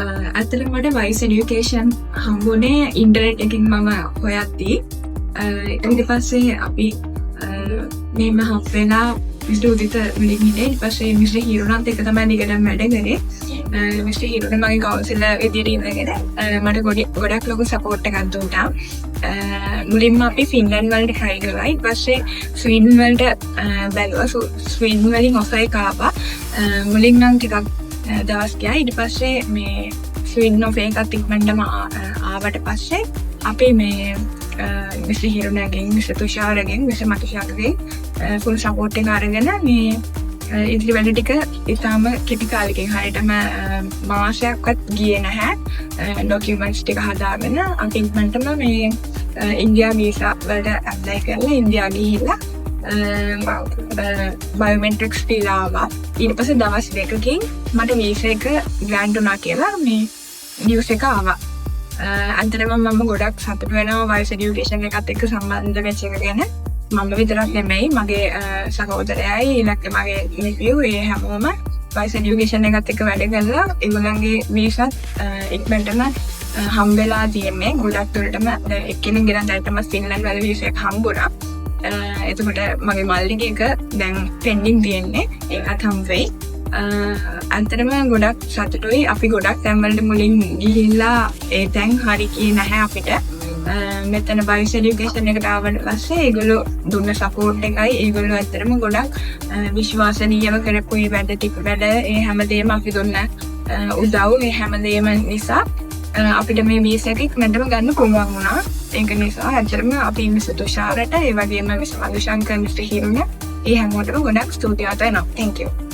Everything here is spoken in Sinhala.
ඇත්තටම මට වයිස් එඩියුකේෂන් හම්බුනේ ඉන්ටර්නෙට් එකකින් මම හොයද්දී ඊට පස්සේ අපි මෙහෙම හම්බෙලා මිස්ටර් උදිත වලින් හිටියේ. ඊට පස්සේ මිස්ටර් හිරුණත් එක තමයි දිගටම වැඩ කරේ. මිස්ටර් හිරුණ මගේ කවුන්සිලර් විදියට ඉඳගෙන මට ගොඩක් ලොකු සපෝට් එකක් දුන්නා. මුලින්ම අපි ෆින්ලන්ඩ් වලට try කරා. ඊට පස්සේ ස්වීඩන් වලට බැලුවා. ස්වීඩන් වලින් ඔෆර් එක ආවා. මුලින් නම් ටිකක් දවස් ගියා. ඊට පස්සේ මේ ස්වීඩන් ඔෆර් එකත් ඉක්මනටම ආවට පස්සේ අපි මේ මිස්ටර් හිරුණගෙන්, මිස්ටර් තුෂාරගෙන්, මිස්ටර් මතුෂාරගෙන් ෆුල් සපෝට් එක අරගෙන මේ ඉදිරි වැඩ ටික ඉතාම කෙටි කාලෙකින් හරියටම මාසයක්වත් ගියේ නැහැ. ඩොකියුමන්ට්ස් ටික හදාගෙන අපි ඉක්මනටම මේ ඉන්දියා වීසා වලට ඇප්ලයි කරලා ඉන්දියා ගිහිල්ලා බයෝමෙට්‍රික්ස් ෆීල් ආවා. ඊට පස්සේ දවස් දෙකකින් මට වීසා එක ග්‍රෑන්ට් වුණා කියලා මේ නිවුස් එක ආවා. අන්තරම මම ගොඩක් සතුටු වෙනවා වයිස් එඩියුකේෂන් එකත් එක්ක සම්බන්ධ වෙච්ච එක ගැන. මම විතරක් නෙමෙයි මගේ සහෝදරයයි ඊළඟට මගේ nephew ඒ හැමෝම වයිස් එඩියුකේෂන් එකත් එක්ක වැඩ කරලා ඒගොල්ලන්ගේ වීසාත් ඉක්මනටම හම්බෙලා තියෙන්නේ. ගොඩක් දුරටම එක්කෙනෙක් ගෙනත් දැනටම ෆින්ලන්ඩ් වල වීසා එක හම්බුණා. එතකොට මගේ මල්ලිගේ එක දැන් පෙන්ඩින් තියෙන්නේ. ඒකත් හම්බ වෙයි. අන්තරම ගොඩක් සතුටුයි. අපි ගොඩක් තැන්වලට මුලින් ගිහිල්ලා ඒ තැන් හරි කියේ නැහැ අපිට. මෙතන වයිස් එඩියුකේෂන් එකට ආවට පස්සේ ඒගොල්ලෝ දුන්න සපෝට් එකයි ඒගොල්ලෝ ඇත්තටම ගොඩක් විශ්වාසනීයව කරපු ඒ වැඩ ඒ හැමදේම අපි දුන්න උදව් ඒ හැමදේම නිසා අපිට මේ වීසා එක ඉක්මනටම ගන්න පුළුවන් වුණා. ඒක නිසා ඇත්තටම අපි මිස්ටර් තුෂාරට ඒ වගේම මිස්ටර් මදුශංකර්, මිස්ටර් හිරුණ ඒ හැමෝටම ගොඩක් ස්තුතිවන්ත වෙනවා. Thank you.